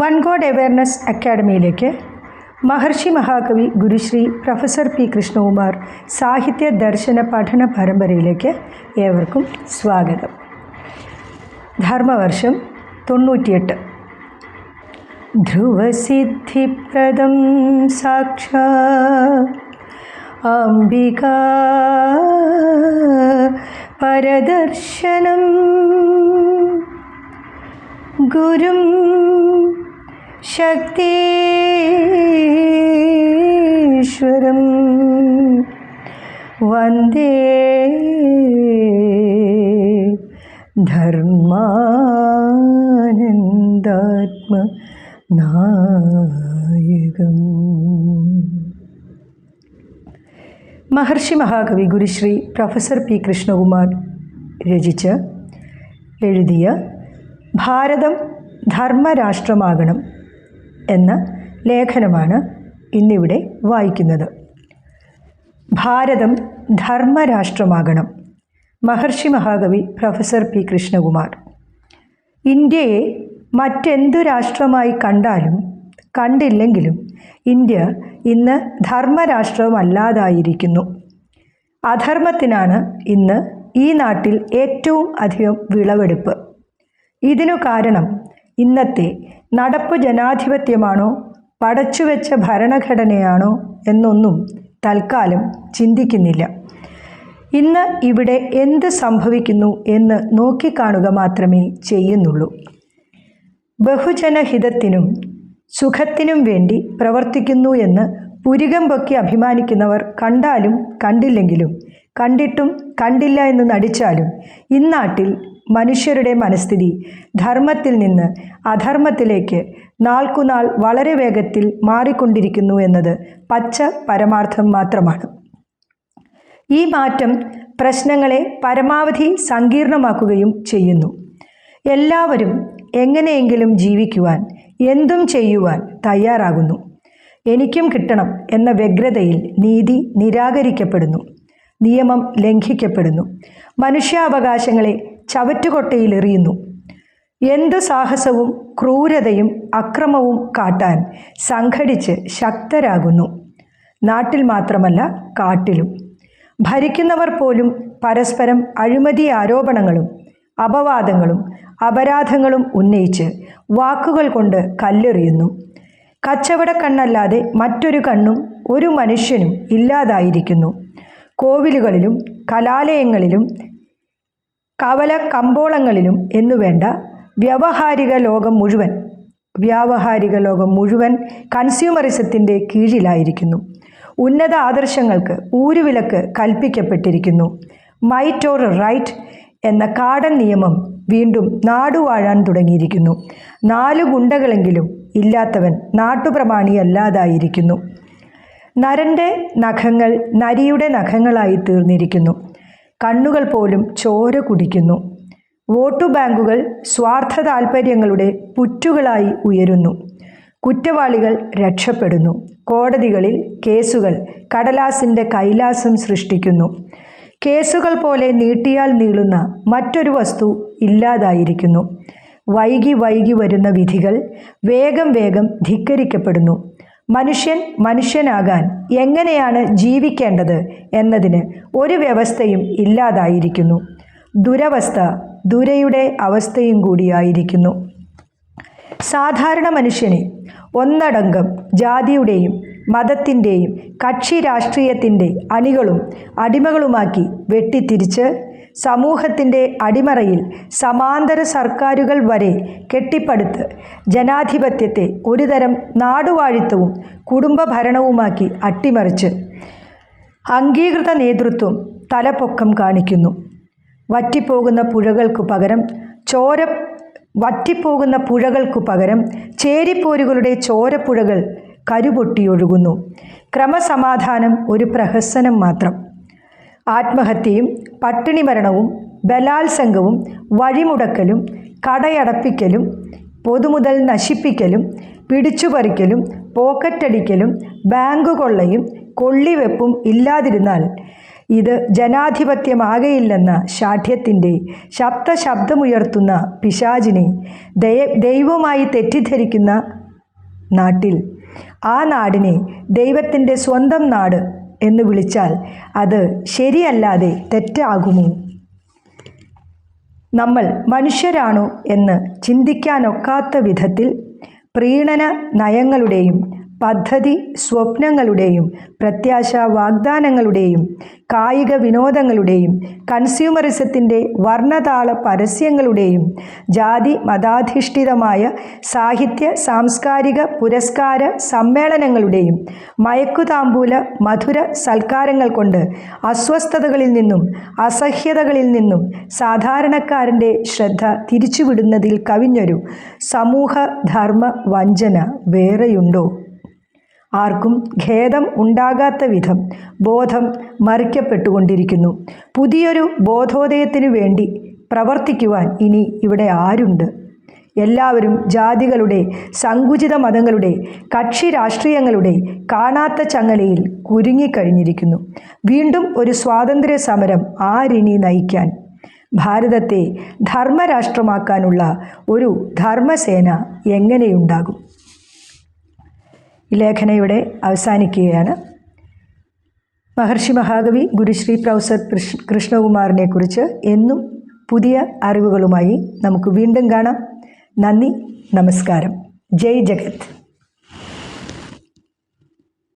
One God awareness അക്കാഡമിയിലേക്ക് മഹർഷി മഹാകവി Gurushree professor P Krishnakumar സാഹിത്യ ദർശന പഠന പരമ്പരയിലേക്ക് ഏവർക്കും സ്വാഗതം. ധർമ്മവർഷം 98. ധ്രുവസിദ്ധിപ്രദം സാക്ഷാ അംബികാ പരദർശനം ഗുരും ശക്തീശ്വരം വന്ദേ ധർമാനന്ദാത്മനായകം. മഹർഷി മഹാകവി ഗുരുശ്രീ പ്രൊഫസർ പി കൃഷ്ണകുമാർ രചിച്ച് എഴുതിയ ഭാരതം ധർമ്മരാഷ്ട്രമാകണം എന്ന ലേഖനമാണ് ഇന്നിവിടെ വായിക്കുന്നത്. ഭാരതം ധർമ്മരാഷ്ട്രമാകണം. മഹർഷി മഹാകവി പ്രൊഫസർ പി കൃഷ്ണകുമാർ. ഇന്ത്യയെ മറ്റെന്തു രാഷ്ട്രമായി കണ്ടാലും കണ്ടില്ലെങ്കിലും ഇന്ത്യ ഇന്ന് ധർമ്മരാഷ്ട്രമല്ലാതായിരിക്കുന്നു. അധർമ്മത്തിനാണ് ഇന്ന് ഈ നാട്ടിൽ ഏറ്റവും അധികം വിളവെടുപ്പ്. ഇതിനു കാരണം ഇന്നത്തെ നടപ്പു ജനാധിപത്യമാണോ പടച്ചുവെച്ച ഭരണഘടനയാണോ എന്നൊന്നും തൽക്കാലം ചിന്തിക്കുന്നില്ല. ഇന്ന് ഇവിടെ എന്ത് സംഭവിക്കുന്നു എന്ന് നോക്കിക്കാണുക മാത്രമേ ചെയ്യുന്നുള്ളൂ. ബഹുജനഹിതത്തിനും സുഖത്തിനും വേണ്ടി പ്രവർത്തിക്കുന്നു എന്ന് പുരികം പൊക്കി അഭിമാനിക്കുന്നവർ കണ്ടാലും കണ്ടില്ലെങ്കിലും കണ്ടിട്ടും കണ്ടില്ല എന്ന് നടിച്ചാലും ഇന്നാട്ടിൽ മനുഷ്യരുടെ മനസ്ഥിതി ധർമ്മത്തിൽ നിന്ന് അധർമ്മത്തിലേക്ക് നാൾക്കുനാൾ വളരെ വേഗത്തിൽ മാറിക്കൊണ്ടിരിക്കുന്നു എന്നത് പച്ച പരമാർത്ഥം മാത്രമാണ്. ഈ മാറ്റം പ്രശ്നങ്ങളെ പരമാവധി സങ്കീർണമാക്കുകയും ചെയ്യുന്നു. എല്ലാവരും എങ്ങനെയെങ്കിലും ജീവിക്കുവാൻ, എന്തും ചെയ്യുവാൻ തയ്യാറാകുന്നു. എനിക്കും കിട്ടണം എന്ന വ്യഗ്രതയിൽ നീതി നിരാകരിക്കപ്പെടുന്നു, നിയമം ലംഘിക്കപ്പെടുന്നു, മനുഷ്യാവകാശങ്ങളെ ചവറ്റുകൊട്ടയിലെറിയുന്നു. എന്തു സാഹസവും ക്രൂരതയും അക്രമവും കാട്ടാൻ സംഘടിച്ച് ശക്തരാകുന്നു. നാട്ടിൽ മാത്രമല്ല കാട്ടിലും. ഭരിക്കുന്നവർ പോലും പരസ്പരം അഴിമതി ആരോപണങ്ങളും അപവാദങ്ങളും അപരാധങ്ങളും ഉന്നയിച്ച് വാക്കുകൾ കൊണ്ട് കല്ലെറിയുന്നു. കച്ചവടക്കണ്ണല്ലാതെ മറ്റൊരു കണ്ണും ഒരു മനുഷ്യനും ഇല്ലാതായിരിക്കുന്നു. കോവിലുകളിലും കലാലയങ്ങളിലും കവല കമ്പോളങ്ങളിലും എന്നുവേണ്ട വ്യാവഹാരിക ലോകം മുഴുവൻ കൺസ്യൂമറിസത്തിൻ്റെ കീഴിലായിരിക്കുന്നു. ഉന്നത ആദർശങ്ങൾക്ക് ഊരുവിലക്ക് കൽപ്പിക്കപ്പെട്ടിരിക്കുന്നു. മൈറ്റ് ഓർ റൈറ്റ് എന്ന കാടൻ നിയമം വീണ്ടും നാടുവാഴാൻ തുടങ്ങിയിരിക്കുന്നു. 4 ഗുണ്ടകളെങ്കിലും ഇല്ലാത്തവൻ നാട്ടുപ്രമാണിയല്ലാതായിരിക്കുന്നു. നരൻ്റെ നഖങ്ങൾ നരിയുടെ നഖങ്ങളായി തീർന്നിരിക്കുന്നു. കണ്ണുകൾ പോലും ചോര കുടിക്കുന്നു. വോട്ടു ബാങ്കുകൾ സ്വാർത്ഥ താൽപ്പര്യങ്ങളുടെ പുറ്റുകളായി ഉയരുന്നു. കുറ്റവാളികൾ രക്ഷപ്പെടുന്നു. കോടതികളിൽ കേസുകൾ കടലാസിൻ്റെ കൈലാസം സൃഷ്ടിക്കുന്നു. കേസുകൾ പോലെ നീട്ടിയാൽ നീളുന്ന മറ്റൊരു വസ്തു ഇല്ലാതായിരിക്കുന്നു. വൈകി വരുന്ന വിധികൾ വേഗം ധിക്കരിക്കപ്പെടുന്നു. മനുഷ്യൻ മനുഷ്യനാകാൻ എങ്ങനെയാണ് ജീവിക്കേണ്ടത് എന്നതിന് ഒരു വ്യവസ്ഥയും ഇല്ലാതായിരിക്കുന്നു. ദുരവസ്ഥ ദുരയുടെ അവസ്ഥയും കൂടിയായിരിക്കുന്നു. സാധാരണ മനുഷ്യനെ ഒന്നടങ്കം ജാതിയുടെയും മതത്തിൻ്റെയും കക്ഷി രാഷ്ട്രീയത്തിൻ്റെ അണികളും അടിമകളുമാക്കി വെട്ടിത്തിരിച്ച് സമൂഹത്തിൻ്റെ അടിമറയിൽ സമാന്തര സർക്കാരുകൾ വരെ കെട്ടിപ്പടുത്ത് ജനാധിപത്യത്തെ ഒരുതരം നാടുവാഴിത്തവും കുടുംബഭരണവുമാക്കി അട്ടിമറിച്ച് അംഗീകൃത നേതൃത്വം തലപ്പൊക്കം കാണിക്കുന്നു. വറ്റിപ്പോകുന്ന പുഴകൾക്കു പകരം ചേരിപ്പോരുകളുടെ ചോരപ്പുഴകൾ കരുപൊട്ടിയൊഴുകുന്നു. ക്രമസമാധാനം ഒരു പ്രഹസനം മാത്രം. ആത്മഹത്യയും പട്ടിണി മരണവും ബലാത്സംഗവും വഴിമുടക്കലും കടയടപ്പിക്കലും പൊതുമുതൽ നശിപ്പിക്കലും പിടിച്ചുപറിക്കലും പോക്കറ്റടിക്കലും ബാങ്ക് കൊള്ളയും കൊള്ളിവെപ്പും ഇല്ലാതിരുന്നാൽ ഇത് ജനാധിപത്യമാകയില്ലെന്ന ശാഠ്യത്തിൻ്റെ ശബ്ദമുയർത്തുന്ന പിശാചിനെ ദൈവമായി തെറ്റിദ്ധരിക്കുന്ന നാട്ടിൽ ആ നാടിനെ ദൈവത്തിൻ്റെ സ്വന്തം നാട് എന്ന് വിളിച്ചാൽ അത് ശരിയല്ലാതെ തെറ്റാകുമോ? നമ്മൾ മനുഷ്യരാണോ എന്ന് ചിന്തിക്കാനൊക്കാത്ത വിധത്തിൽ പ്രീണന നയങ്ങളുടെയും പദ്ധതി സ്വപ്നങ്ങളുടെയും പ്രത്യാശ വാഗ്ദാനങ്ങളുടെയും കായിക വിനോദങ്ങളുടെയും കൺസ്യൂമറിസത്തിൻ്റെ വർണ്ണതാള പരസ്യങ്ങളുടെയും ജാതി മതാധിഷ്ഠിതമായ സാഹിത്യ സാംസ്കാരിക പുരസ്കാര സമ്മേളനങ്ങളുടെയും മയക്കുതാമ്പൂല മധുര സൽക്കാരങ്ങൾ കൊണ്ട് അസ്വസ്ഥതകളിൽ നിന്നും അസഹ്യതകളിൽ നിന്നും സാധാരണക്കാരൻ്റെ ശ്രദ്ധ തിരിച്ചുവിടുന്നതിൽ കവിഞ്ഞൊരു സമൂഹ ധർമ്മ വഞ്ചന വേറെയുണ്ടോ? ആർക്കും ഖേദം ഉണ്ടാകാത്ത വിധം ബോധം മറിക്കപ്പെട്ടുകൊണ്ടിരിക്കുന്നു. പുതിയൊരു ബോധോദയത്തിനു വേണ്ടി പ്രവർത്തിക്കുവാൻ ഇനി ഇവിടെ ആരുണ്ട്? എല്ലാവരും ജാതികളുടെ സങ്കുചിത മതങ്ങളുടെ കക്ഷി രാഷ്ട്രീയങ്ങളുടെ കാണാത്ത ചങ്ങലയിൽ കുരുങ്ങിക്കഴിഞ്ഞിരിക്കുന്നു. വീണ്ടും ഒരു സ്വാതന്ത്ര്യ സമരം ആരിനി നയിക്കാൻ? ഭാരതത്തെ ധർമ്മരാഷ്ട്രമാക്കാനുള്ള ഒരു ധർമ്മസേന എങ്ങനെയുണ്ടാകും? ഈ ലേഖനം ഇവിടെ അവസാനിക്കുകയാണ്. മഹർഷി മഹാകവി ഗുരുശ്രീ പ്രൊഫസർ കൃഷ്ണകുമാറിനെ കുറിച്ച് എന്നും പുതിയ അറിവുകളുമായി നമുക്ക് വീണ്ടും കാണാം. നന്ദി, നമസ്കാരം. ജയ് ജഗത്.